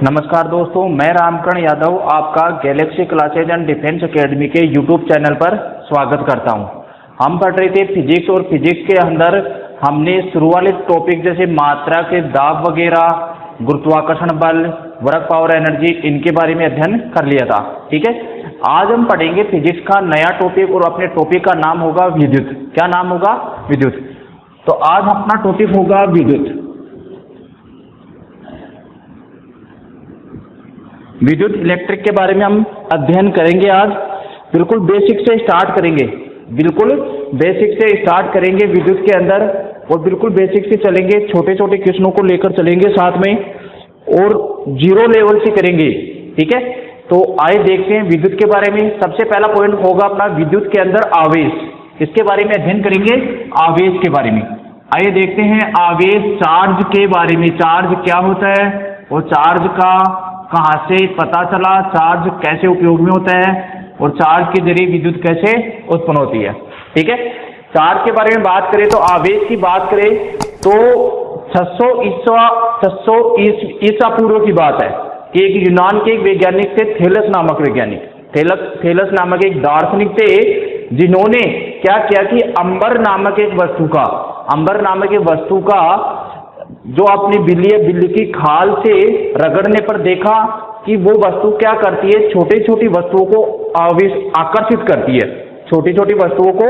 नमस्कार दोस्तों, मैं रामकरण यादव आपका Galaxy classes and defence academy के यूट्यूब चैनल पर स्वागत करता हूं। हम पढ़ रहे थे फिजिक्स और फिजिक्स के अंदर हमने शुरू वाले टॉपिक जैसे मात्रा के दाब वगैरह, गुरुत्वाकर्षण बल, वर्क पावर एनर्जी, इनके बारे में अध्ययन कर लिया था। ठीक है, आज हम पढ़ेंगे फिजिक्स का नया टॉपिक और अपने टॉपिक का नाम होगा विद्युत। क्या नाम होगा? विद्युत। तो आज अपना टॉपिक होगा विद्युत। विद्युत इलेक्ट्रिक के बारे में हम अध्ययन करेंगे। आज बिल्कुल बेसिक से स्टार्ट करेंगे, बिल्कुल बेसिक से स्टार्ट करेंगे विद्युत के अंदर, और बिल्कुल बेसिक से चलेंगे, छोटे छोटे क्वेश्चनों को लेकर चलेंगे साथ में, और जीरो लेवल से करेंगे। ठीक है, तो आइए देखते हैं विद्युत के बारे में। सबसे पहला पॉइंट होगा अपना विद्युत के अंदर आवेश। इसके बारे में अध्ययन करेंगे, आवेश के बारे में। आइए देखते हैं आवेश, चार्ज के बारे में। चार्ज क्या होता है और चार्ज का कहाँ से पता चला, चार्ज कैसे उपयोग में होता है, और चार्ज के जरिए विद्युत कैसे उत्पन्न होती है। ठीक है, चार्ज के बारे में बात करें तो आवेश की बात करें तो 600 ईसा पूर्व की बात है कि एक यूनान के एक वैज्ञानिक थे, थेलस नामक वैज्ञानिक। थेलस नामक एक दार्शनिक थे जिन्होंने क्या किया कि अंबर नामक एक वस्तु का जो अपनी बिल्ली की खाल से रगड़ने पर देखा कि वो वस्तु क्या करती है, छोटी छोटी वस्तुओं को आकर्षित करती है, छोटी छोटी वस्तुओं को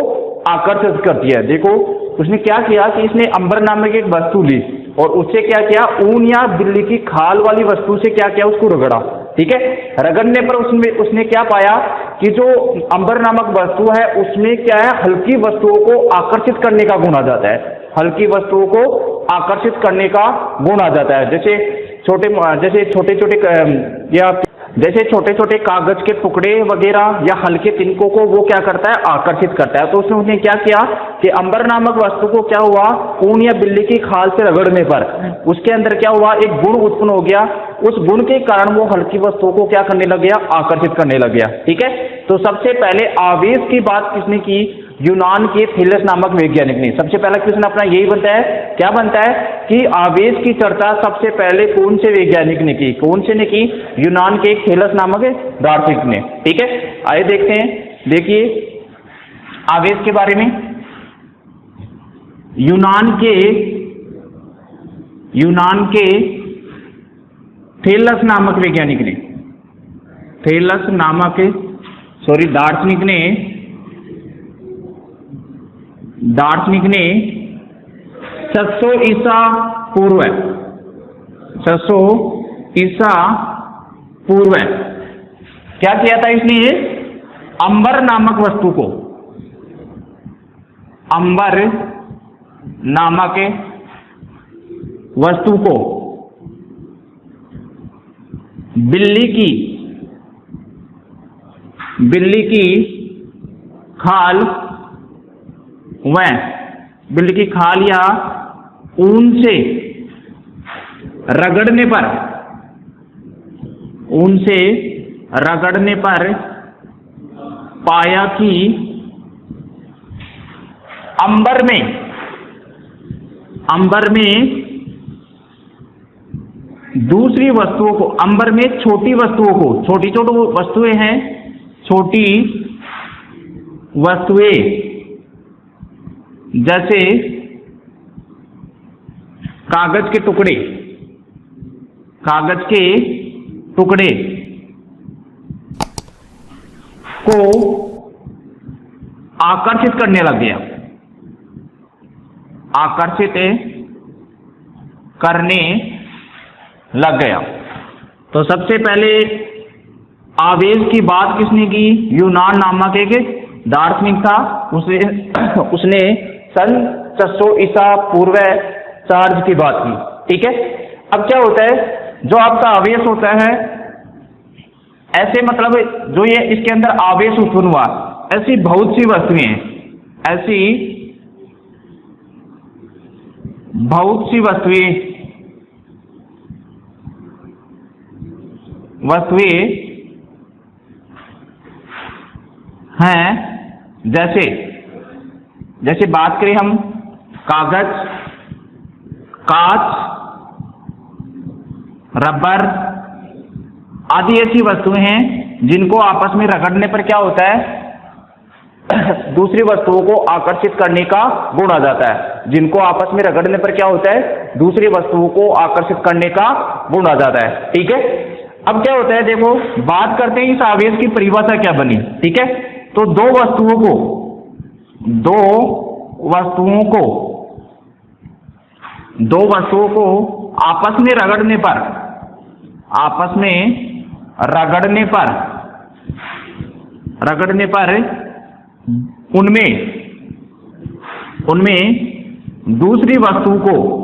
आकर्षित करती है। देखो उसने क्या किया कि इसने अंबर नामक एक वस्तु ली और उससे क्या किया, ऊन या बिल्ली की खाल वाली वस्तु से क्या किया, उसको रगड़ा। ठीक है, रगड़ने पर उसने क्या पाया कि जो अंबर नामक वस्तु है उसमें क्या है, हल्की वस्तुओं को आकर्षित करने का गुण आ जाता है, हल्की वस्तुओं को आकर्षित करने का गुण आ जाता है। जैसे छोटे छोटे कागज के टुकड़े वगैरह या हल्के तिनकों को वो क्या करता है, आकर्षित करता है। तो उसने क्या किया कि अंबर नामक वस्तु को क्या हुआ, ऊन या बिल्ली की खाल से रगड़ने पर उसके अंदर क्या हुआ, एक गुण उत्पन्न हो गया। उस गुण के कारण वो हल्की वस्तुओं को क्या करने लग गया, आकर्षित करने लग गया। ठीक है, तो सबसे पहले आवेश की बात किसने की, यूनान के थेलस नामक वैज्ञानिक ने। सबसे पहला क्वेश्चन अपना यही बनता है, क्या बनता है कि आवेश की चर्चा सबसे पहले कौन से वैज्ञानिक ने की, कौन से ने की, यूनान के एक थेलस नामक दार्शनिक ने। ठीक है, आइए देखते हैं। देखिए आवेश के बारे में यूनान के थेलस नामक वैज्ञानिक ने, दार्शनिक ने 600 ईसा पूर्व क्या किया था इसने, अंबर नामक वस्तु को बिल्ली की खाल या ऊन से रगड़ने पर पाया कि अंबर में दूसरी वस्तुओं को, अंबर में छोटी छोटी वस्तुएं हैं, छोटी वस्तुएं जैसे कागज के टुकड़े को आकर्षित करने लग गया, तो सबसे पहले आवेश की बात किसने की, यूनान नामक एक दार्शनिक था। उसने सन 600 ईसा पूर्व चार्ज की बात की। ठीक है, अब क्या होता है, जो आपका आवेश होता है, ऐसे मतलब जो ये इसके अंदर आवेश उत्पन्न हुआ, ऐसी बहुत सी वस्तुएं हैं, हैं, जैसे बात करें हम कागज, कांच, रबर, आदि ऐसी वस्तुएं हैं जिनको आपस में रगड़ने पर क्या होता है, दूसरी वस्तुओं को आकर्षित करने का गुण आ जाता है। जिनको आपस में रगड़ने पर क्या होता है, दूसरी वस्तुओं को आकर्षित करने का गुण आ जाता है। ठीक है, अब क्या होता है, देखो बात करते हैं इस आवेश की परिभाषा क्या बनी। ठीक है, तो दो वस्तुओं को आपस में रगड़ने पर उनमें दूसरी वस्तु को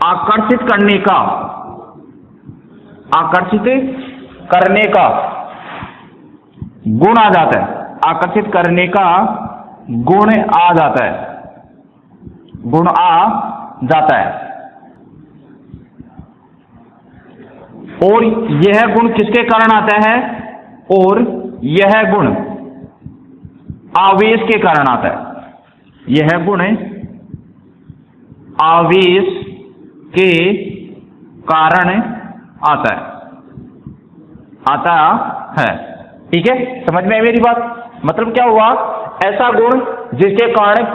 आकर्षित करने का गुण आ जाता है। आकर्षित करने का गुण आ जाता है। और यह गुण किसके कारण आता है, और यह गुण आवेश के कारण आता है। यह गुण आवेश के कारण आता है। ठीक है, समझ में आई मेरी बात? मतलब क्या हुआ, ऐसा गुण जिसके कारण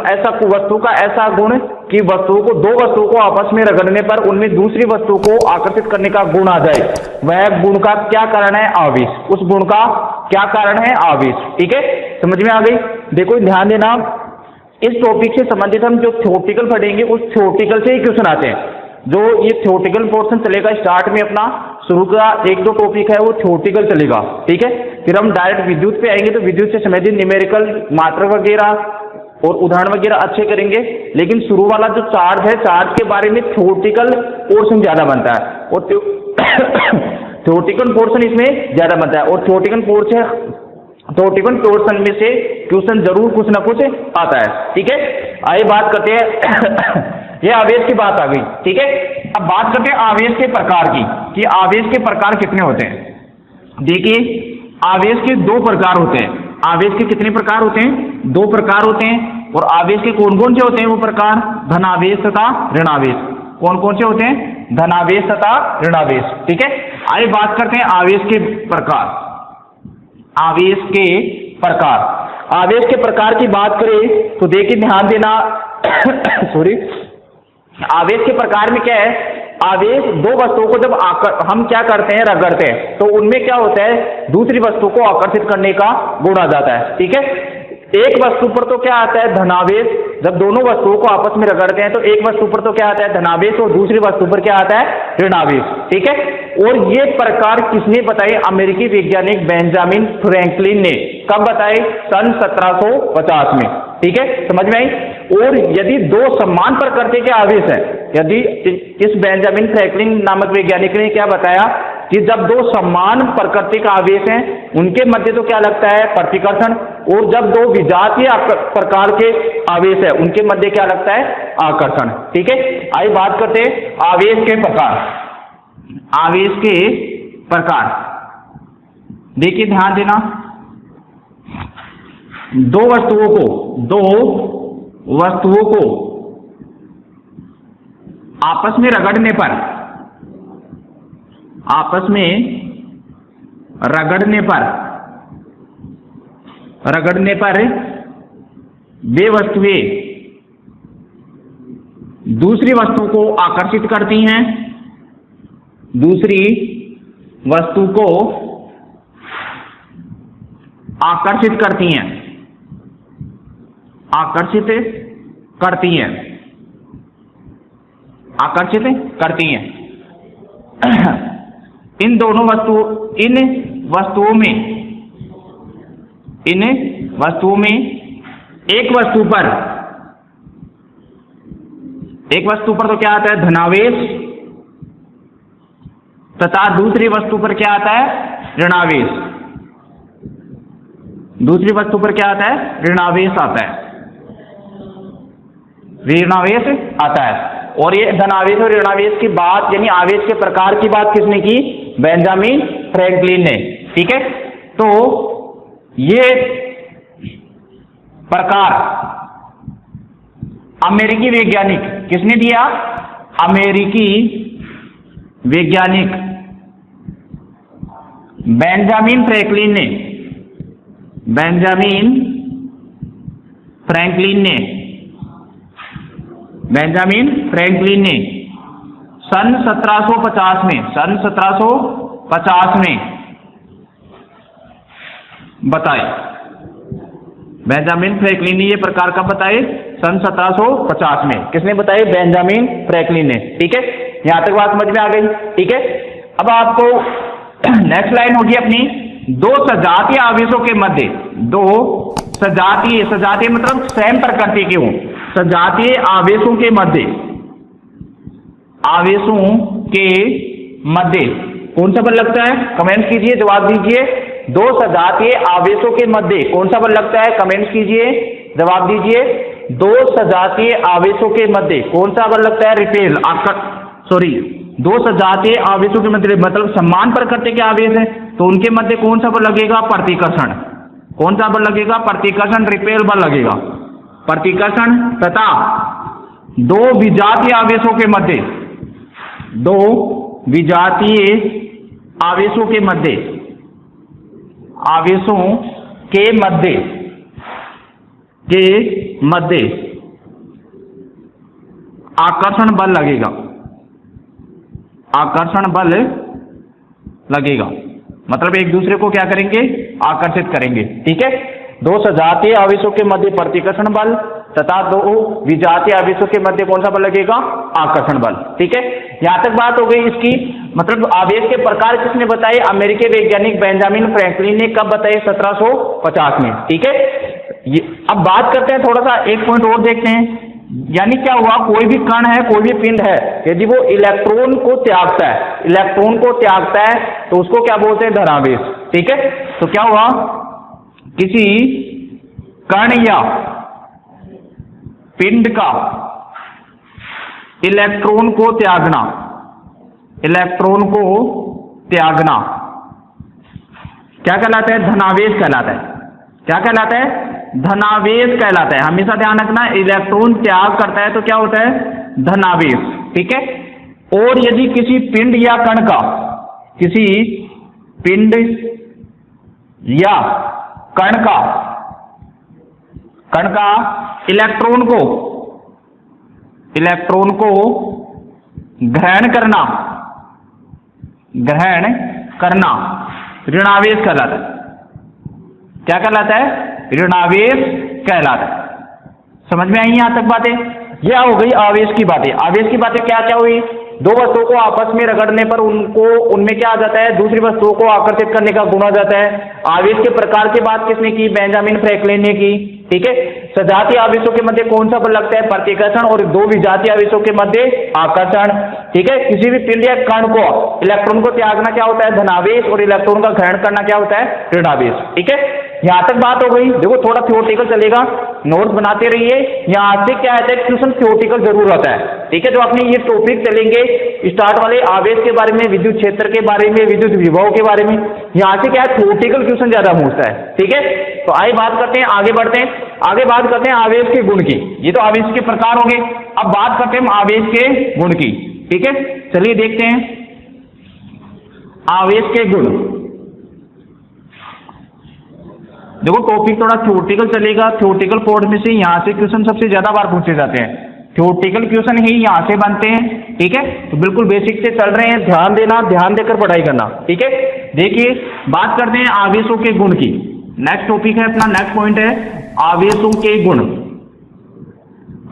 ऐसा वस्तु का ऐसा गुण कि दो वस्तुओं को आपस में रगड़ने पर उनमें दूसरी वस्तु को आकर्षित करने का गुण आ जाए, वह गुण का क्या कारण है, आवेश। उस गुण का क्या कारण है, आवेश। ठीक है, समझ में आ गई? देखो ध्यान देना, इस टॉपिक से संबंधित हम जो थ्योरेटिकल पढ़ेंगे उस थ्योरेटिकल से ही क्वेश्चन आते हैं। जो ये थ्योरेटिकल पोर्शन चलेगा स्टार्ट में अपना, शुरू का एक दो टॉपिक है वो थ्योरेटिकल चलेगा। ठीक है, फिर हम डायरेक्ट विद्युत पे आएंगे तो विद्युत से संबंधित न्यूमेरिकल मात्रा वगैरह और उदाहरण वगैरह अच्छे करेंगे। लेकिन शुरू वाला जो चार्ज है, चार्ज के बारे में थ्योरेटिकल पोर्शन ज्यादा बनता है और थ्योरेटिकल पोर्शन इसमें ज्यादा बनता है। और थ्योरेटिकल पोर्शन में से क्वेश्चन जरूर कुछ ना कुछ आता है। ठीक है, आइए बात करते हैं ये आवेश की बात आ गई। ठीक है, अब बात करते हैं आवेश के प्रकार की, कि आवेश के प्रकार कितने होते हैं। देखिए, आवेश के दो प्रकार होते हैं। आवेश के कितने प्रकार होते हैं, दो प्रकार होते हैं। और आवेश के कौन कौन से होते हैं वो प्रकार, धनावेश तथा ऋणावेश। कौन कौन से होते हैं, धनावेश तथा ऋणावेश। ठीक है, आइए बात करते हैं आवेश के प्रकार। आवेश के प्रकार की बात करें तो देखिए ध्यान देना सॉरी, आवेश के प्रकार में क्या है, आवेश दो वस्तुओं को जब हम क्या करते हैं, रगड़ते हैं, तो उनमें क्या होता है, दूसरी वस्तु को आकर्षित करने का गुण आ जाता है। ठीक है, एक वस्तु पर तो क्या आता है, धनावेश। जब दोनों वस्तुओं को आपस में रगड़ते हैं तो एक वस्तु पर तो क्या आता है, धनावेश, और दूसरी वस्तु पर क्या आता है, ऋणावेश। ठीक है, और ये प्रकार किसने बताए, अमेरिकी वैज्ञानिक बेंजामिन फ्रैंकलिन ने। कब बताए, सन 1750 में। ठीक है, समझ में आई? और यदि दो समान प्रकृति के आवेश है, यदि इस बेंजामिन फ्रैंकलिन नामक वैज्ञानिक ने क्या बताया कि जब दो समान प्रकृति का आवेश हैं उनके मध्य तो क्या लगता है, प्रतिकर्षण। और जब दो विजातीय प्रकार के आवेश है उनके मध्य क्या लगता है, आकर्षण। ठीक है, आइए बात करते हैं आवेश के प्रकार। आवेश के प्रकार देखिए ध्यान देना, दो वस्तुओं को आपस में रगड़ने पर वे वस्तुएं दूसरी वस्तु को आकर्षित करती हैं, दूसरी वस्तु को आकर्षित करती हैं, इन वस्तुओं में एक वस्तु पर तो क्या आता है, धनावेश, तथा दूसरी वस्तु पर क्या आता है, ऋणावेश। दूसरी वस्तु पर क्या आता है, ऋणावेश आता है। और ये धनावेश और ऋणावेश की बात, यानी आवेश के प्रकार की बात किसने की, बेंजामिन फ्रैंकलिन ने। ठीक है, तो ये प्रकार अमेरिकी वैज्ञानिक, किसने दिया? अमेरिकी वैज्ञानिक बेंजामिन फ्रैंकलिन ने, बेंजामिन फ्रैंकलिन ने, बेंजामिन फ्रैंकलिन ने सन 1750 में, सन 1750 में बताए। बेंजामिन फ्रैंकलिन ने ये प्रकार का बताए सन 1750 में। किसने बताए? बेंजामिन फ्रैंकलिन ने। ठीक है, यहां तक बात समझ में आ गई। ठीक है, अब आपको नेक्स्ट लाइन होगी अपनी, दो सजातीय आवेशों के मध्य, दो सजातीय, सजातीय मतलब सेम प्रकृति के हों, सजातीय आवेशों के मध्य, आवेशों के मध्य कौन सा बल लगता है? कमेंट कीजिए, जवाब दीजिए। दो सजातीय आवेशों के मध्य कौन सा बल लगता है? कमेंट कीजिए, जवाब दीजिए। दो सजातीय आवेशों के मध्य कौन सा बल लगता है? रिपेल, आपका सॉरी, दो सजातीय आवेशों के मध्य मतलब समान प्रकृति के आवेश है, तो उनके मध्य कौन सा बल लगेगा? प्रतिकर्षण। कौन सा बल लगेगा? प्रतिकर्षण, रिपेल बल लगेगा, प्रतिकर्षण। तथा दो विजातीय आवेशों के मध्य, दो विजातीय आवेशों के मध्य, आवेशों के मध्य, के मध्य आकर्षण बल लगेगा, आकर्षण बल लगेगा, मतलब एक दूसरे को क्या करेंगे? आकर्षित करेंगे। ठीक है, दो सजातीय आवेशों के मध्य प्रतिकर्षण बल तथा दो विजातीय आवेशों के मध्य कौन सा बल लगेगा? आकर्षण बल। ठीक है, यहां तक बात हो गई इसकी। मतलब आवेश के प्रकार किसने बताए? अमेरिकी वैज्ञानिक बेंजामिन फ्रैंकलिन ने कब बताए? 1750 में। ठीक है, अब बात करते हैं, थोड़ा सा एक पॉइंट और देखते हैं। यानी क्या हुआ? कोई भी कण है, कोई भी पिंड है, यदि वो इलेक्ट्रॉन को त्यागता है, इलेक्ट्रॉन को त्यागता है, तो उसको क्या बोलते हैं? धनावेश। ठीक है, तो क्या हुआ? किसी कण या पिंड का इलेक्ट्रॉन को त्यागना, इलेक्ट्रॉन को त्यागना क्या कहलाता है? धनावेश कहलाता है। क्या कहलाता है? धनावेश कहलाता है। हमेशा ध्यान रखना, इलेक्ट्रॉन त्याग करता है तो क्या होता है? धनावेश। ठीक है, और यदि किसी पिंड या कण का, किसी पिंड या कण का इलेक्ट्रॉन को ग्रहण करना ऋणावेश कहलाता है। क्या कहलाता है? ऋणावेश कहलाता है। समझ में आई यहां तक बातें? यह हो गई आवेश की बातें। आवेश की बातें क्या क्या हुई? दो वस्तुओं को आपस में रगड़ने पर उनमें क्या आ जाता है? दूसरी वस्तुओं को आकर्षित करने का गुण आ जाता है। आवेश के प्रकार की बात किसने की? बेंजामिन फ्रैंकलिन ने की। ठीक है, सजातीय आवेशों के मध्य कौन सा बल लगता है? प्रतिकर्षण। और दो विजातीय आवेशों के मध्य आकर्षण। ठीक है, किसी भी पिंड या कण को इलेक्ट्रॉन को त्यागना क्या होता है? धनावेश। और इलेक्ट्रॉन का ग्रहण करना क्या होता है? ऋणावेश। ठीक है, यहां तक बात हो गई। देखो थोड़ा थियोरेटिकल चलेगा, नोट्स बनाते रहिए। यहां से क्या है? क्वेश्चन थियोरेटिकल जरूर होता है। ठीक है, जो अपने ये टॉपिक चलेंगे स्टार्ट वाले, आवेश के बारे में, विद्युत क्षेत्र के बारे में, विद्युत विभव के बारे में, यहां से क्या है? थियोरेटिकल क्वेश्चन ज्यादा पूछता है। ठीक है, तो आइए बात करते हैं, आगे बढ़ते हैं। आगे बात करते हैं आवेश के गुण की। ये तो आवेश के प्रकार होंगे, अब बात करते हैं आवेश के गुण की। ठीक है, चलिए देखते हैं आवेश के गुण। देखो टॉपिक थोड़ा थियोरेटिकल चलेगा, थियोरेटिकल पोर्ट में से यहां से क्वेश्चन सबसे ज्यादा बार पूछे जाते हैं, थियोरेटिकल क्वेश्चन ही यहां से बनते हैं। ठीक है, तो बिल्कुल बेसिक से चल रहे हैं, ध्यान देना, ध्यान देकर पढ़ाई करना। ठीक है, देखिए बात करते हैं आवेशों के गुण की। नेक्स्ट टॉपिक है अपना, नेक्स्ट पॉइंट है आवेशों के गुण।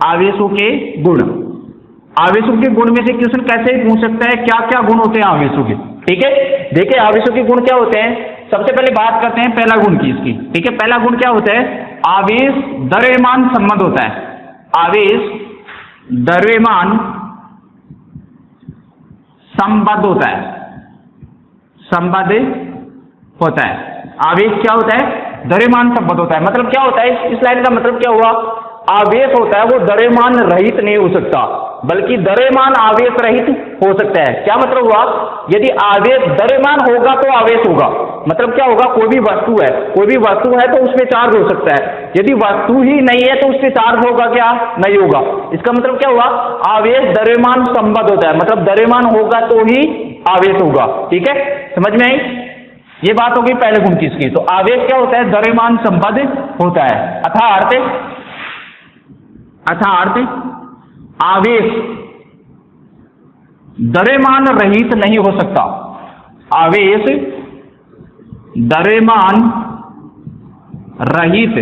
आवेशों के गुण, आवेशों के गुण में से क्वेश्चन कैसे पूछ सकता है? क्या क्या गुण होते हैं आवेशों के? ठीक है, देखिए आवेशों के गुण क्या होते हैं। सबसे पहले बात करते हैं पहला गुण की इसकी। ठीक है, पहला गुण क्या होता है? आवेश द्रव्यमान संबंध होता है। आवेश द्रव्यमान संबंध होता है, संबंध होता है। आवेश क्या होता है? द्रव्यमान संबंध होता है। मतलब क्या होता है? इस लाइन का मतलब क्या हुआ? आवेश होता है वो द्रव्यमान रहित नहीं हो सकता, बल्कि द्रव्यमान आवेश रहित हो सकता है। क्या मतलब हुआ? यदि आवेश द्रव्यमान होगा तो आवेश होगा, मतलब क्या होगा? कोई भी वस्तु है तो उसमें चार्ज हो सकता है। यदि वस्तु ही नहीं है तो उससे चार्ज होगा क्या? नहीं होगा। इसका मतलब क्या हुआ? आवेश द्रव्यमान संबद्ध होता है, मतलब द्रव्यमान होगा तो ही आवेश होगा। ठीक है, समझ में आई? ये बात होगी पहले गुण की इसकी। तो आवेश क्या होता है? द्रव्यमान संबद्ध होता है। अर्थात आवेश द्रव्यमान रहित नहीं हो सकता। आवेश द्रव्यमान रहित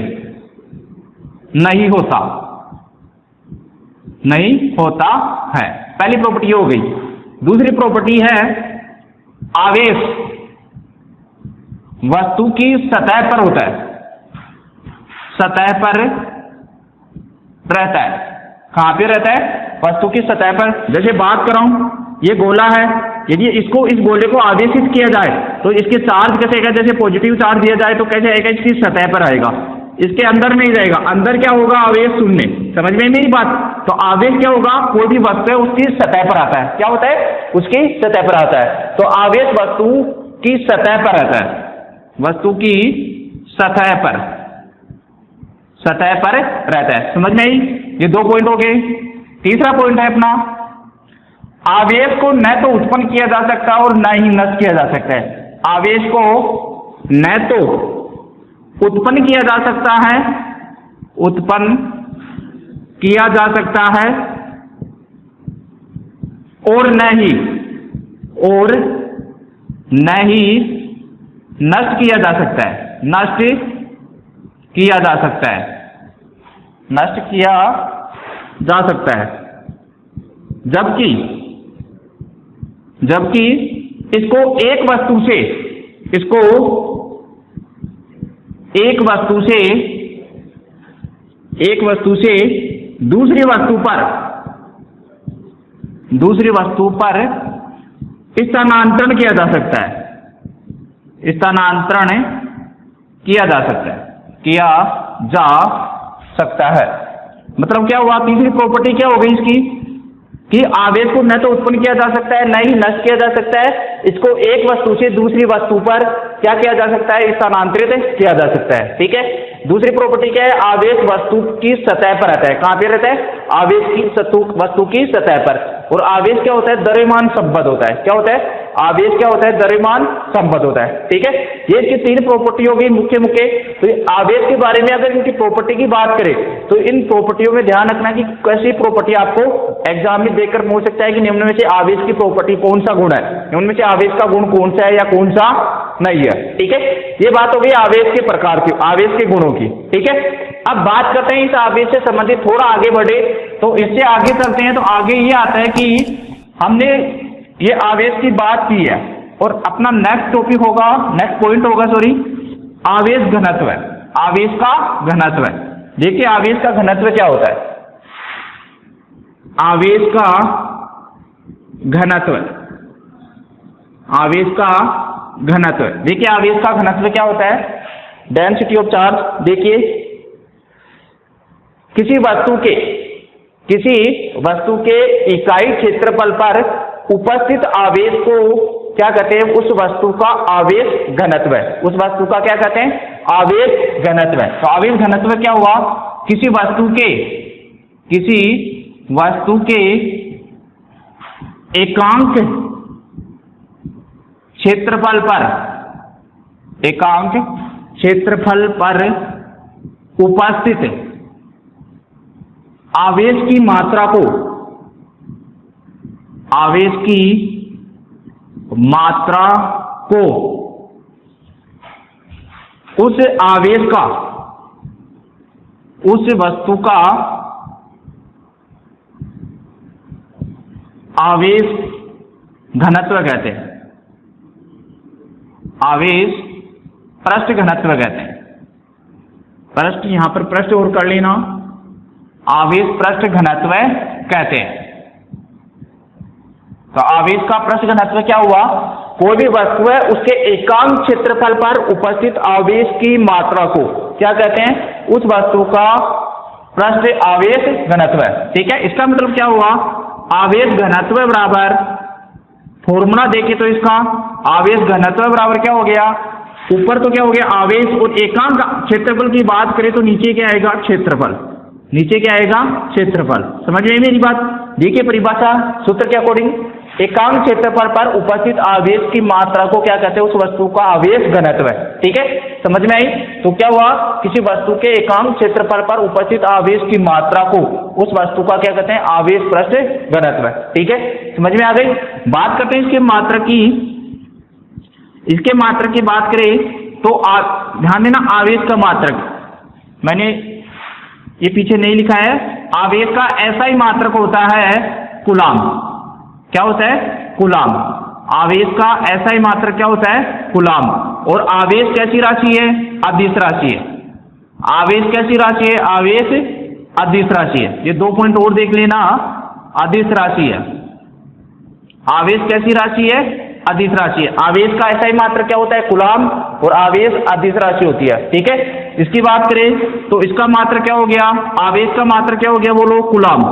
नहीं होता है। पहली प्रॉपर्टी हो गई। दूसरी प्रॉपर्टी है आवेश वस्तु की सतह पर होता है, सतह पर रहता है। कहां पे रहता है? वस्तु की सतह पर। जैसे बात कर रहा हूं, ये गोला है, यदि इस गोले को आवेशित किया जाए तो इसके चार्ज कैसे आएगा? जैसे पॉजिटिव चार्ज दिया जाए तो कैसे आएगा? इसकी सतह पर आएगा, इसके अंदर नहीं जाएगा। अंदर क्या होगा? आवेश शून्य। समझ में मेरी बात? तो आवेश क्या होगा? कोई भी वस्तु है उसकी सतह पर आता है। क्या होता है? उसकी सतह पर आता है। तो आवेश वस्तु की सतह पर आता है, वस्तु की सतह पर रहता है। समझ में आई? ये दो पॉइंट हो गए। तीसरा पॉइंट है अपना, आवेश को न तो उत्पन्न किया जा सकता और न ही नष्ट किया जा सकता है। आवेश को न तो उत्पन्न किया जा सकता है, और न ही नष्ट किया जा सकता है। नष्ट किया जा सकता है। जबकि इसको एक वस्तु से दूसरी वस्तु पर स्थानांतरण किया जा सकता है। मतलब क्या हुआ? तीसरी प्रॉपर्टी क्या हो गई इसकी कि आवेश को न तो उत्पन्न किया जा सकता है, न ही नष्ट किया जा सकता है। इसको एक वस्तु से दूसरी वस्तु पर क्या किया जा सकता है? स्थानांतरित किया जा सकता है। ठीक है। दूसरी प्रॉपर्टी क्या है? आवेश वस्तु की सतह पर रहता है। कहां पे रहता है? आवेश की वस्तु की सतह पर। और आवेश क्या होता है? द्रव्यमान संबद्ध होता है। क्या होता है? आवेश क्या होता है? द्रव्यमान संबद्ध होता है। ठीक है, ये इसकी तीन प्रॉपर्टी हो गई मुख्य। तो आवेश के बारे में अगर इनकी प्रॉपर्टी की बात करें तो इन प्रॉपर्टियों में ध्यान रखना कि कैसी प्रॉपर्टी आपको एग्जाम में देखकर पूछ सकता है कि निम्न में से आवेश की प्रॉपर्टी कौन सा गुण है, निम्न में से आवेश का गुण कौन सा है या कौन सा नहीं है। ठीक है, ये बात हो गई आवेश के प्रकार की, आवेश के गुणों की। ठीक है, अब बात करते हैं इस आवेश से संबंधित, थोड़ा आगे बढ़े तो इससे आगे चलते हैं। तो आगे ये आता है कि हमने ये आवेश की बात की है और अपना नेक्स्ट टॉपिक होगा, नेक्स्ट पॉइंट होगा आवेश घनत्व। आवेश का घनत्व। देखिए आवेश का घनत्व क्या होता है? आवेश का घनत्व, आवेश का घनत्व। देखिए आवेश का घनत्व क्या होता है? Density of charge. देखिए किसी वस्तु के इकाई क्षेत्रफल पर उपस्थित आवेश को क्या कहते हैं? उस वस्तु का आवेश घनत्व है। उस वस्तु का क्या कहते हैं? आवेश घनत्व है। तो आवेश घनत्व क्या हुआ? किसी वस्तु के एकांक क्षेत्रफल पर उपस्थित आवेश की मात्रा को उस आवेश का उस वस्तु का आवेश घनत्व कहते हैं। आवेश पृष्ठ घनत्व कहते हैं। पृष्ठ, यहां पर पृष्ठ और कर लेना, आवेश पृष्ठ घनत्व कहते हैं। तो आवेश का पृष्ठ घनत्व क्या हुआ? कोई भी वस्तु है उसके एकांक क्षेत्रफल पर उपस्थित आवेश की मात्रा को क्या कहते हैं? उस वस्तु का पृष्ठ आवेश घनत्व है। ठीक है, इसका मतलब क्या हुआ आवेश घनत्व बराबर, फॉर्मूला देखे तो इसका आवेश घनत्व बराबर क्या हो गया, ऊपर तो क्या हो गया आवेश और एकांक क्षेत्रफल की बात करें तो नीचे क्या आएगा क्षेत्रफल, नीचे क्या आएगा क्षेत्रफल। समझ में मेरी बात। देखिए परिभाषा सूत्र के अकॉर्डिंग एकांक क्षेत्रफल पर उपस्थित आवेश की मात्रा को क्या कहते हैं, उस वस्तु का आवेश घनत्व है। ठीक है, समझ में आई। तो क्या हुआ, किसी वस्तु के एकांक क्षेत्रफल पर उपस्थित आवेश की मात्रा को उस वस्तु का क्या कहते हैं, आवेश पृष्ठ घनत्व है। ठीक है, समझ में आ गई। बात करते हैं इसके मात्रा की, इसके मात्रक की बात करें तो ध्यान देना आवेश का मात्रक, मैंने ये पीछे नहीं लिखा है, आवेश का ऐसा ही मात्रक होता है कूलाम। क्या होता है, कूलाम। आवेश का ऐसा ही मात्रक क्या होता है, कूलाम। और आवेश कैसी राशि है, अदिश राशि है। आवेश कैसी राशि है, आवेश अदिश राशि है। ये 2 पॉइंट और देख लेना, अदिश राशि है। आवेश कैसी राशि है, अदिश राशि है। आवेश का ऐसा ही मात्रक क्या होता है, कूलाम, और आवेश अदिश राशि होती है। ठीक है, इसकी बात करें तो इसका मात्रक क्या हो गया, आवेश का मात्रक क्या हो गया, बोलो कूलाम।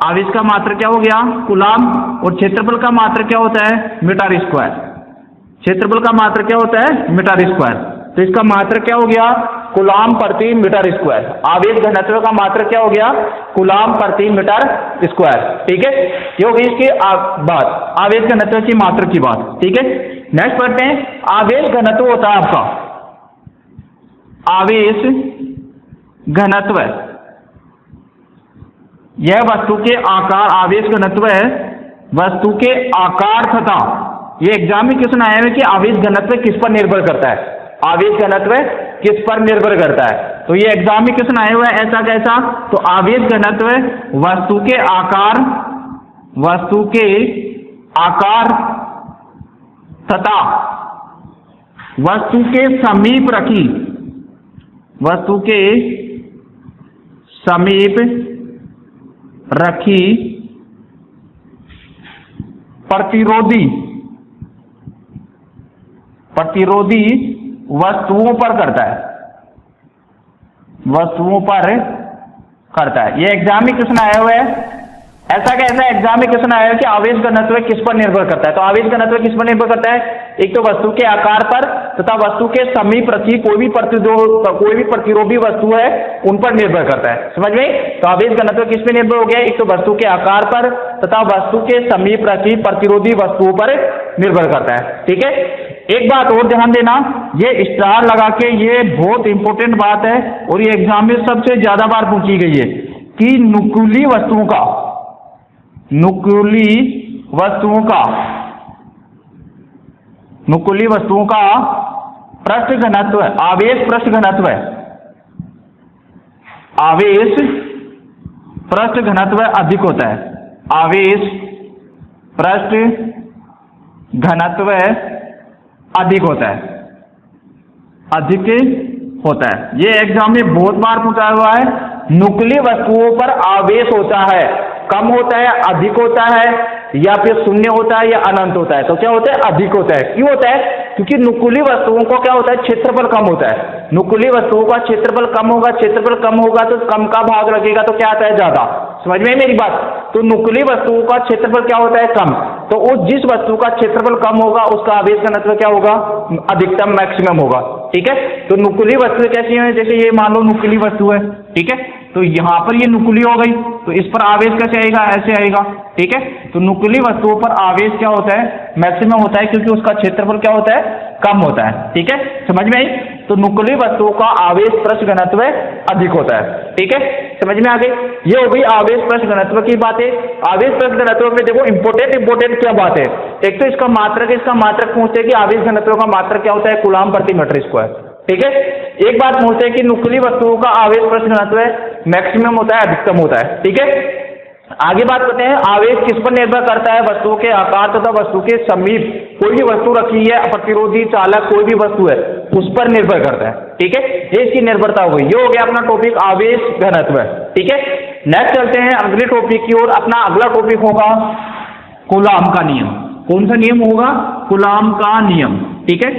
आवेश का मात्रक क्या हो गया, कूलाम। और क्षेत्रफल का मात्रक क्या होता है, मीटर स्क्वायर। क्षेत्रफल का मात्रक क्या होता है, मीटर स्क्वायर। तो इसका मात्रक क्या हो गया, कूलाम प्रति मीटर स्क्वायर। आवेश घनत्व का मात्रक क्या हो गया, कूलाम प्रति मीटर स्क्वायर। ठीक है, ये हो गई इसकी बात, आवेश घनत्व की मात्रक की बात। ठीक है, नेक्स्ट पढ़ते हैं, आवेश घनत्व होता है आपका, आवेश घनत्व यह वस्तु के आकार, आवेश घनत्व है वस्तु के आकार तथा, ये एग्जाम में क्वेश्चन आया है कि आवेश घनत्व किस पर निर्भर करता है, आवेश घनत्व किस पर निर्भर करता है। तो ये एग्जाम में क्वेश्चन आया हुआ है, ऐसा कैसा, तो आवेश घनत्व वस्तु के आकार, वस्तु के आकार तथा वस्तु के समीप रखी, वस्तु के समीप रखी प्रतिरोधी, प्रतिरोधी वस्तुओं पर करता है, वस्तुओं पर करता है। ये एग्जाम में क्वेश्चन आया हुआ है, ऐसा कैसा एग्जाम में क्वेश्चन आया है कि आवेश घनत्व किस पर निर्भर करता है। तो आवेश घनत्व किस पर निर्भर करता है, एक तो वस्तु के आकार पर तथा वस्तु के समीप रखी कोई भी प्रतिरोधी वस्तु है उन पर निर्भर करता है। समझ में। तो आवेश घनत्व किस पर निर्भर हो गया, एक तो वस्तु के आकार पर तथा वस्तु के समीप रखी प्रतिरोधी वस्तुओं पर निर्भर करता है। ठीक है, एक बात और ध्यान देना, ये स्टार लगा के, ये बहुत इंपॉर्टेंट बात है और ये एग्जाम में सबसे ज्यादा बार पूछी गई है कि नुकीली वस्तुओं का, नुकीली वस्तुओं का, नुकीली वस्तुओं का पृष्ठ घनत्व, आवेश पृष्ठ घनत्व, आवेश पृष्ठ घनत्व अधिक होता है, आवेश पृष्ठ घनत्व अधिक होता है, अधिक होता है। ये एग्जाम में बहुत बार पूछा हुआ है, नुकीली वस्तुओं पर आवेश होता है, कम होता है, अधिक होता है, या फिर शून्य होता है या अनंत होता है। तो क्या होता है, अधिक होता है। क्यों होता है, क्योंकि नुकीली वस्तुओं को क्या होता है, क्षेत्रफल कम होता है। नुकीली वस्तुओं का क्षेत्रफल कम होगा, क्षेत्रफल कम होगा तो कम का भाग लगेगा तो क्या आता है, ज्यादा। समझ में मेरी बात। तो नुकीली वस्तुओं का क्षेत्रफल क्या होता है, कम। तो उस जिस वस्तु का क्षेत्रफल कम होगा उसका आवेश घनत्व क्या होगा, अधिकतम, मैक्सिमम होगा। ठीक है, तो नुकीली वस्तु कैसी है, जैसे ये मान लो नुकीली वस्तु है, ठीक है, तो यहां पर ये नुकीली हो गई तो इस पर आवेश कैसे आएगा, ऐसे आएगा। ठीक है, तो नुकीली वस्तुओं पर आवेश क्या होता है, मैक्सिमम होता है, क्योंकि उसका क्षेत्रफल क्या होता है, कम होता है। ठीक है, समझ में आई। तो नुकीली वस्तुओं का आवेश पृष्ठ घनत्व अधिक होता है। ठीक है, समझ में आ गई। ये हो गई आवेश पृष्ठ घनत्व की बातें। आवेश पृष्ठ घनत्व में देखो इंपोर्टेंट क्या बात है, एक तो इसका मात्रक पूछते हैं कि आवेश घनत्व का मात्रक क्या होता है, कूलाम प्रति मीटर स्क्वायर। ठीक है, एक बात पूछते हैं कि नुकीली वस्तुओं का आवेश पृष्ठ घनत्व मैक्सिमम होता है, अधिकतम होता है। ठीक है, आगे बात करते हैं, आवेश किस पर निर्भर करता है, वस्तुओं के आकार तथा वस्तु के समीप कोई भी वस्तु रखी है, प्रतिरोधी, चालक कोई भी वस्तु है उस पर निर्भर करता है। ठीक है, ये इसकी निर्भरता हो गई। ये हो गया अपना टॉपिक आवेश घनत्व। ठीक है, नेक्स्ट चलते हैं अगले टॉपिक की ओर। अपना अगला टॉपिक होगा कूलाम का नियम। कौन सा नियम होगा, कूलाम का नियम। ठीक है,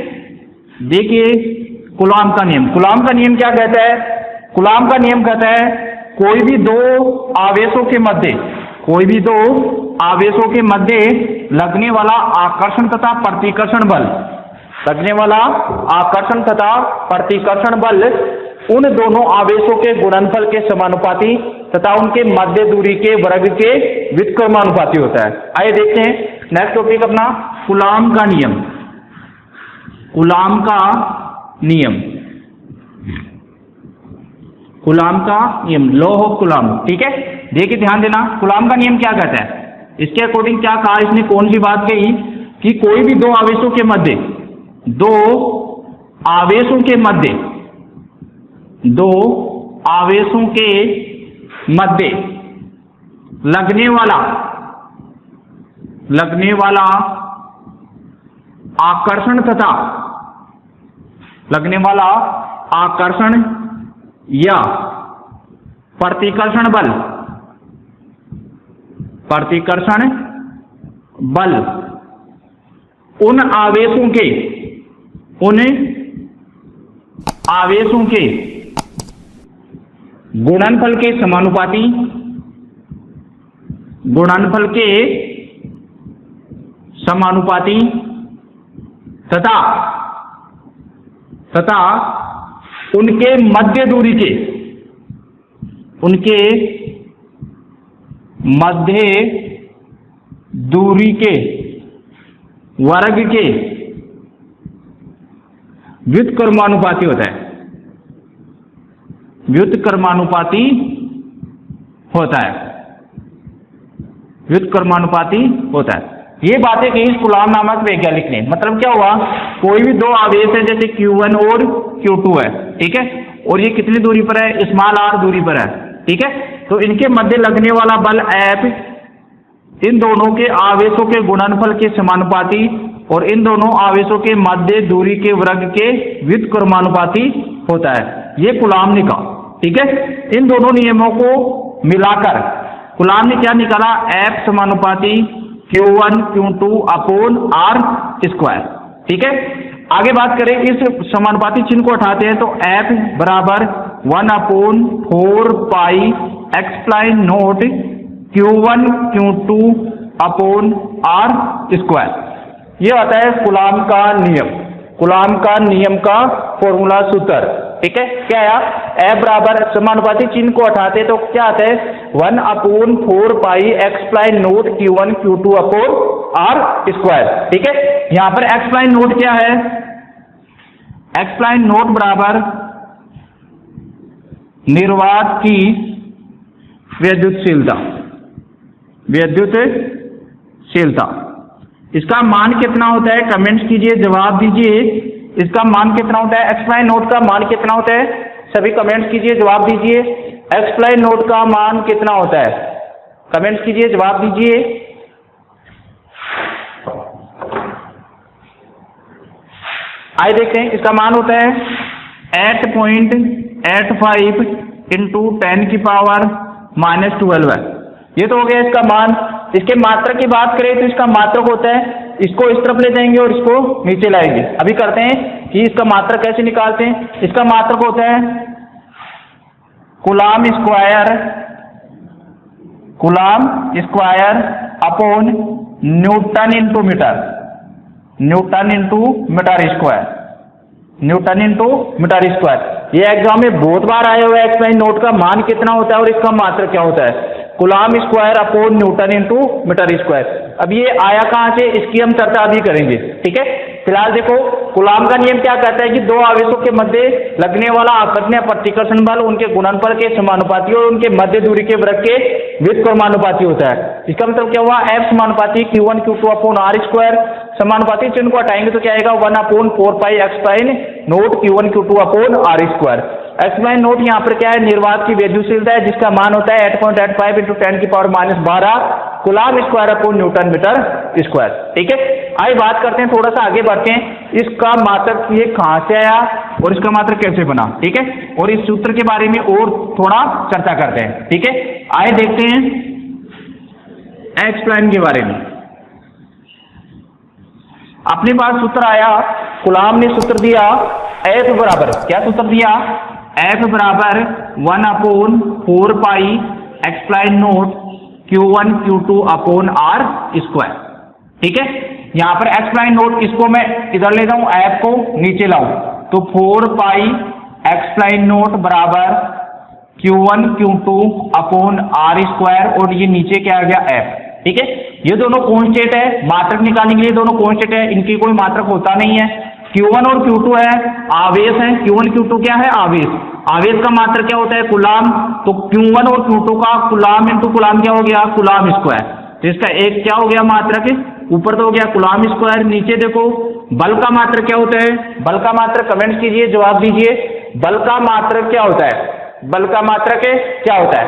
देखिए कूलाम का नियम, कूलाम का नियम क्या कहता है, कूलाम का नियम कहता है कोई भी दो आवेशों के मध्य, कोई भी दो आवेशों के मध्य लगने वाला आकर्षण तथा प्रतिकर्षण बल, लगने वाला आकर्षण तथा प्रतिकर्षण बल उन दोनों आवेशों के गुणनफल के समानुपाती तथा उनके मध्य दूरी के वर्ग के व्युत्क्रमानुपाती होता है। आइए देखते हैं नेक्स्ट टॉपिक अपना कूलॉम का नियम। कूलॉम का नियम, कूलॉम का नियम, लॉ ऑफ कूलॉम। ठीक है, देखिए ध्यान देना, कूलॉम का नियम क्या कहता है, इसके अकॉर्डिंग क्या कहा इसने, कौन सी बात कही कि कोई भी दो आवेशों के मध्य, दो आवेशों के मध्य, दो आवेशों के मध्य लगने वाला आकर्षण तथा लगने वाला आकर्षण या प्रतिकर्षण बल उन आवेशों के गुणनफल के समानुपाती, गुणनफल के समानुपाती तथा उनके मध्य दूरी के, उनके मध्य दूरी के वर्ग के व्युत्क्रमानुपाती होता है, व्युत्क्रमानुपाती होता है, व्युत्क्रमानुपाती होता है। ये बातें कही कूलॉम नामक वैज्ञानिक ने। मतलब क्या हुआ, कोई भी दो आवेश है जैसे Q1 और Q2 है, ठीक है, और ये कितनी दूरी पर है, स्मॉल r दूरी पर है, ठीक है, तो इनके मध्य लगने वाला बल F इन दोनों के आवेशों के गुणनफल के समानुपाती और इन दोनों आवेशों के मध्य दूरी के वर्ग के व्युत्क्रमानुपाती होता है। ये कूलॉम ने कहा, ठीक है। इन दोनों नियमों को मिलाकर कूलॉम ने क्या निकाला, F समानुपाती Q1 Q2 upon R square, ठीक है। आगे बात करें, इस समानुपाती चिन्ह को हटाते हैं तो F बराबर 1/4 pi epsilon naught Q1 Q2 upon R square. ये आता है कूलॉम का नियम, कूलॉम का नियम का फॉर्मूला सूत्र, ठीक है। क्या आया, F बराबर समानुपाती चिन्ह को हटाते तो क्या आता है 1/4 pi epsilon naught Q1 Q2 upon R square, ठीक है। यहां पर एक्सप्लाइन नोट क्या है, एक्सप्लाइन नोट बराबर निर्वात की विद्युतशीलता, विद्युतशीलता। इसका मान कितना होता है, कमेंट्स कीजिए, जवाब दीजिए, इसका मान कितना होता है, एक्सप्लाइन नोट का मान कितना होता है, सभी कमेंट्स कीजिए, जवाब दीजिए, एक्सप्लाइन नोट का मान कितना होता है, कमेंट्स कीजिए, जवाब दीजिए। आइए देखते हैं, इसका मान होता है 8.85 इंटू 10 की पावर -12 है। ये तो हो गया इसका मान। इसके मात्रक की बात करें तो इसका मात्रक होता है, इसको इस तरफ ले जाएंगे और इसको नीचे लाएंगे। अभी करते हैं कि इसका मात्रक कैसे निकालते हैं। इसका मात्रक होता है coulomb square upon newton into metre, newton into metre square, newton into metre square. ये एग्जाम में बहुत बार आया हुआ है, एक्सप्लाइन नोट का मान कितना होता है और इसका मात्रक क्या होता है, coulomb square upon newton into metre square. अब ये आया कहां से, इसकी हम चर्चा अभी करेंगे, ठीक है। फिलहाल देखो, कूलॉम का नियम क्या कहता है कि दो आवेशों के मध्य लगने वाला आकर्षण या प्रतिकर्षण बल उनके गुणनफल के समानुपाती और उनके मध्य दूरी के वर्ग के व्युत्क्रमानुपाती होता है। इसका मतलब क्या हुआ, F समानुपाती Q1 Q2 upon R square. समानुपाती चिन्ह को हटाएंगे तो क्या आएगा 1/4 pi epsilon naught Q1 Q2 upon R square. Epsilon naught यहाँ पर क्या है, निर्वात की विद्युतशीलता है जिसका मान होता है 8.85 इंटू 10 की power -12 coulomb square upon newton metre square, ठीक है। आइए बात करते हैं, थोड़ा सा आगे बढ़ते हैं, इसका मात्रक ये कहां से आया और इसका मात्रक कैसे बना, ठीक है, और इस सूत्र के बारे में और थोड़ा चर्चा करते हैं, ठीक है। आइए देखते हैं एक्सप्लाइन के बारे में। अपने पास सूत्र आया, कूलॉम ने सूत्र दिया F बराबर, क्या सूत्र दिया, F बराबर 1/4 pi epsilon naught Q1 Q2 upon R square. ठीक है, यहाँ पर एक्सप्लाइन नोट इसको मैं इधर ले जाऊं, ऐप को नीचे लाऊं, तो 4 पाई एक्सप्लाइन नोट बराबर Q1 Q2 upon R square, और ये नीचे क्या आ गया एफ। ठीक है, ये दोनों कांस्टेंट है, मात्रक निकालने के लिए दोनों कांस्टेंट है, इनकी कोई मात्रक होता नहीं है। Q1 और Q2 है आवेश है, Q1 Q2 क्या है आवेश, आवेश का मात्रक क्या होता है कूलाम, तो Q1 और Q2 का कूलाम इंटू कूलाम क्या हो गया कूलाम स्क्वायर, तो इसका एक क्या हो गया मात्रक, ऊपर तो हो गया कूलाम स्क्वायर, नीचे देखो बल का मात्रक क्या होता है, बल का मात्रक कमेंट कीजिए जवाब दीजिए, बल का मात्रक क्या होता है, बल का मात्रक क्या होता है,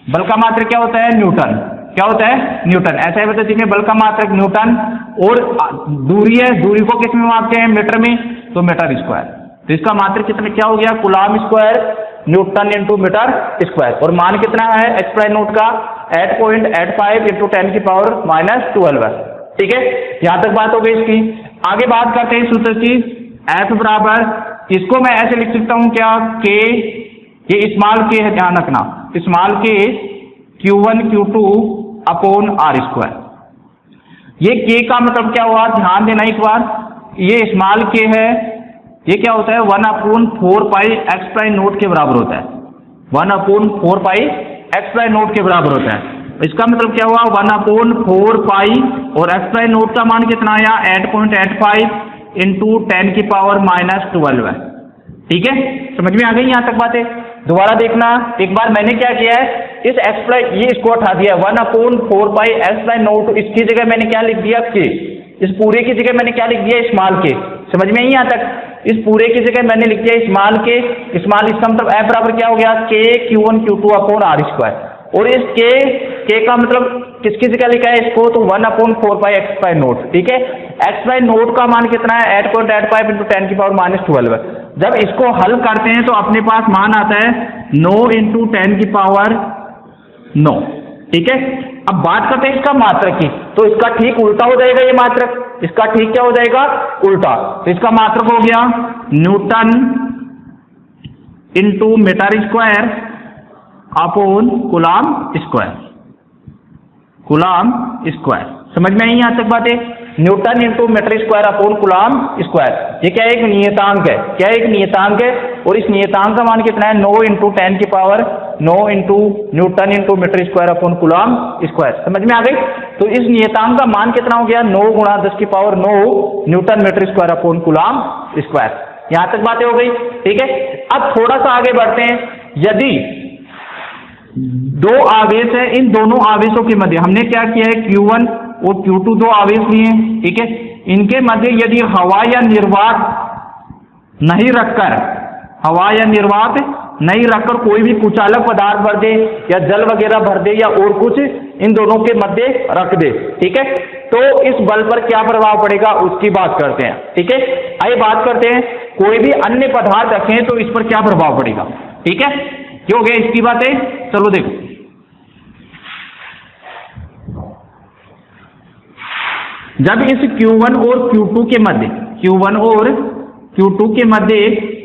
बल का मात्रक क्या होता है न्यूटन, क्या होता है न्यूटन, ऐसा है बता दीजिए बल का मात्रक न्यूटन, और दूरी है, दूरी को किस में मापते हैं मीटर में, तो मीटर स्क्वायर, तो इसका मात्रक कितना क्या हो गया coulomb square newton into metre square, और मान कितना है एक्सप्लाइन नोट का 8.85 इंटू 10 की पावर -12 है। ठीक है, यहां तक बात हो गई इसकी। आगे बात करते हैं सूत्र की, एफ बराबर, इसको मैं ऐसे लिख सकता हूं क्या के, ये स्मॉल के है ध्यान रखना, स्मॉल के Q1 Q2 upon R square, ये के का मतलब क्या हुआ ध्यान देना एक बार, ये स्मॉल के है, ये क्या होता है 1/4 पाई एक्सप्लाइन नोट के बराबर होता है, 1/4 पाई एक्सप्लाइन नोट के बराबर होता है, इसका मतलब क्या हुआ 1/4 पाई, और एक्सप्लाइन नोट का मान कितना आया 8.85 इंटू 10 की पावर -12 है। ठीक है, समझ में आ गई यहाँ तक बातें, दोबारा देखना एक बार, मैंने क्या किया है इस एक्सप्लाइन, ये इसको हटा दिया 1/4 पाई एक्सप्लाइन नोट, इसकी जगह मैंने क्या लिख दिया के, इस पूरे की जगह मैंने क्या लिख दिया स्मॉल के, समझ में आई यहाँ तक, इस पूरे की जगह मैंने लिख दिया स्मॉल के, स्मॉल, इसका मतलब एफ बराबर क्या हो गया के Q1 Q2 upon R square, और इस के का मतलब किसकी जगह लिखा है इसको, तो 1/4 पाई एक्सप्लाइन नोट। ठीक है, एक्सप्लाइन नोट का मान कितना है 8.85 इंटू 10 की पावर -12 है, जब इसको हल करते हैं तो अपने पास मान आता है 9 इंटू 10 की पावर 9। ठीक है, अब बात करते हैं इसका मात्रक की, तो इसका ठीक उल्टा हो जाएगा ये मात्रक, इसका ठीक क्या हो जाएगा उल्टा, तो इसका मात्रक हो गया newton into metre square upon coulomb square, coulomb square, समझ में आई यहाँ तक बातें, newton into metre square upon coulomb square, ये क्या एक नियतांक है, क्या एक नियतांक है, और इस नियतांक का मान कितना है 9 इंटू 10 की power 9 into newton into metre square upon coulomb square, समझ में आ गई, तो इस नियतांक का मान कितना हो गया 9 गुणा 10 की power 9 newton metre square upon coulomb square, यहां तक बातें हो गई। ठीक है, अब थोड़ा सा आगे बढ़ते हैं, यदि दो आवेश है, इन दोनों आवेशों के मध्य हमने क्या किया है Q1 और Q2 दो आवेश लिए हैं, ठीक है, इनके मध्य यदि हवा या निर्वात नहीं रखकर, हवा या निर्वात नहीं रखकर कोई भी कुचालक पदार्थ भर दे या जल वगैरह भर दे या और कुछ इन दोनों के मध्य रख दे, ठीक है, तो इस बल पर क्या प्रभाव पड़ेगा उसकी बात करते हैं। ठीक है, आइए बात करते हैं, कोई भी अन्य पदार्थ रखें तो इस पर क्या प्रभाव पड़ेगा। ठीक है, क्यों हो गया इसकी बातें, चलो देखो, जब इस Q1 और Q2 के मध्य, Q1 और Q2 के मध्य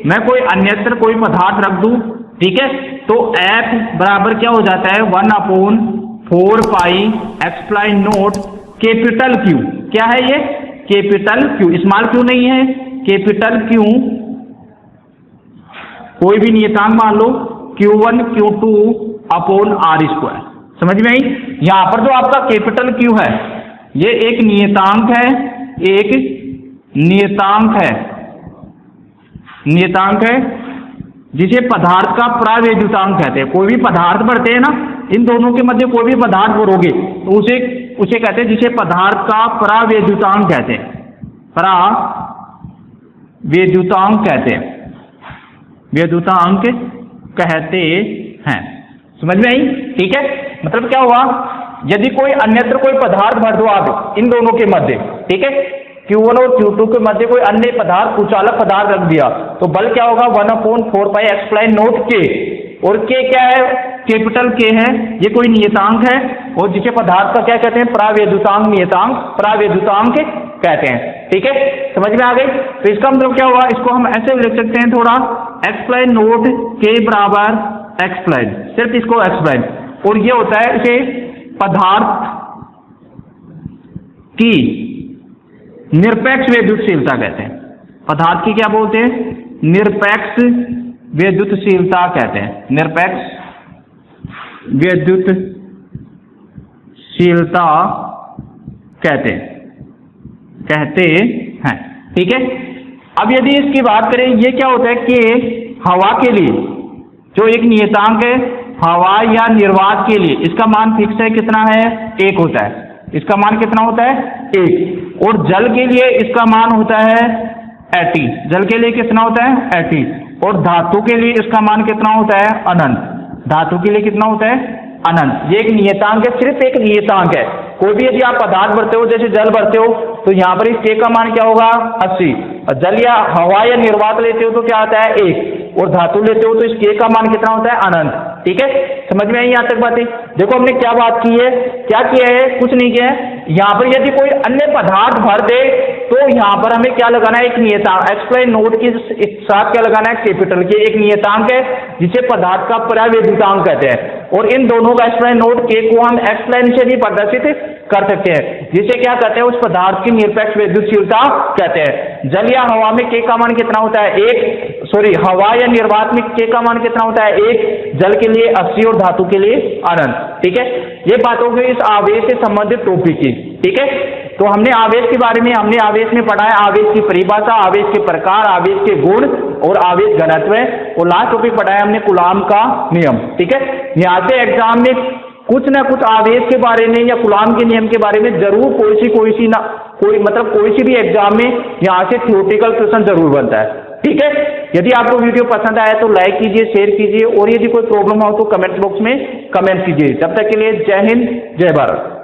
मैं कोई अन्यत्र कोई पदार्थ रख दूं, ठीक है, तो F बराबर क्या हो जाता है 1/4 pi epsilon note capital Q, क्या है ये कैपिटल Q, स्मॉल Q नहीं है, कैपिटल Q, कोई भी नियतांक मान लो Q1 Q2 upon R square, समझ में आई। यहां पर जो आपका कैपिटल Q है ये एक नियतांक है, एक नियतांक है, नियतांक है जिसे पदार्थ का प्रावैद्युतांक कहते हैं। कोई भी पदार्थ बढ़ते हैं ना, इन दोनों के मध्य कोई भी पदार्थ बढ़ोगे तो उसे कहते हैं, जिसे पदार्थ का प्रावैद्युतांक कहते हैं, प्रावैद्युतांक कहते हैं, वैद्युतांक कहते हैं, समझ में आई। ठीक है, मतलब क्या हुआ, यदि कोई अन्यत्र कोई पदार्थ भर दो आप इन दोनों के मध्य, ठीक है, Q1 और Q2 के मध्य कोई अन्य पदार्थ कुचालक पदार्थ रख दिया तो बल क्या होगा 1/4 पाई एक्सप्लाइन नोट के, और के क्या है कैपिटल के है, ये कोई नियतांक है और जिसे पदार्थ का क्या कहते हैं प्रावैद्युतांक, नियतांक प्रावैद्युतांक कहते हैं। ठीक है, समझ में आ गई। तो इसका मतलब क्या हुआ, इसको हम ऐसे लिख सकते हैं थोड़ा, एक्सप्लाइन नोट के बराबर एक्सप्लाइन, सिर्फ इसको एक्सप्लाइन, और ये होता है इसे पदार्थ की निरपेक्ष विद्युतशीलता कहते हैं। पदार्थ की क्या बोलते हैं? निरपेक्ष विद्युतशीलता कहते हैं। निरपेक्ष विद्युतशीलता कहते हैं। ठीक है। अब यदि इसकी बात करें, ये क्या होता है कि हवा के लिए जो एक नियतांक है, हवा या निर्वात के लिए इसका मान फिक्स है, कितना है? 1 होता है। इसका मान कितना होता है? 1। और जल के लिए इसका मान होता है 80। जल के लिए कितना होता है? 80। और धातु के लिए इसका मान कितना होता है? अनंत। धातु के लिए कितना होता है? अनंत। ये एक नियतांक है, सिर्फ एक नियतांक है। कोई भी यदि आप पदार्थ भरते हो, जैसे जल भरते हो, तो यहाँ पर इस के का मान क्या होगा? 80। और जल या हवा या निर्वात लेते हो तो क्या आता है? 1। और धातु लेते हो तो इस के का मान कितना होता है? अनंत। ठीक है, समझ में आई यहाँ तक बातें? देखो हमने क्या बात की है, क्या किया है? कुछ नहीं किया है। यहाँ पर यदि कोई अन्य पदार्थ भर दे तो यहाँ पर हमें क्या लगाना है? एक नियतांक। एक्सप्लेन नोट के साथ क्या लगाना है? कैपिटल के एक नियतांक है जिसे पदार्थ का परावैद्युतांक कहते हैं। और इन दोनों का एक्सप्लेन नोट के को हम एक्सप्लेन से भी प्रदर्शित कर सकते हैं, जिसे क्या कहते हैं? उस पदार्थ की निरपेक्ष विद्युतशीलता कहते हैं। जल या हवा में के का मान कितना होता है? 1। हवा या निर्वात में के का मान कितना होता है? 1। जल के लिए 80 और धातु के लिए अनंत। ठीक है, ये बात हो गई इस आवेश से संबंधित टॉपिक की। ठीक है, तो हमने आवेश के बारे में, हमने आवेश में पढ़ा है आवेश की परिभाषा, आवेश के प्रकार, आवेश के गुण और आवेश घनत्व। और लास्ट टॉपिक पढ़ा है हमने कूलाम का नियम। ठीक है, यहाँ से एग्जाम में कुछ ना कुछ आवेश के बारे में या कूलाम के नियम के बारे में जरूर कोई सी भी एग्जाम में यहाँ से थ्योरेटिकल क्वेश्चन जरूर बनता है। ठीक है, यदि आपको वीडियो पसंद आया तो लाइक कीजिए, शेयर कीजिए, और यदि कोई प्रॉब्लम हो तो कमेंट बॉक्स में कमेंट कीजिए। तब तक के लिए जय हिंद, जय भारत।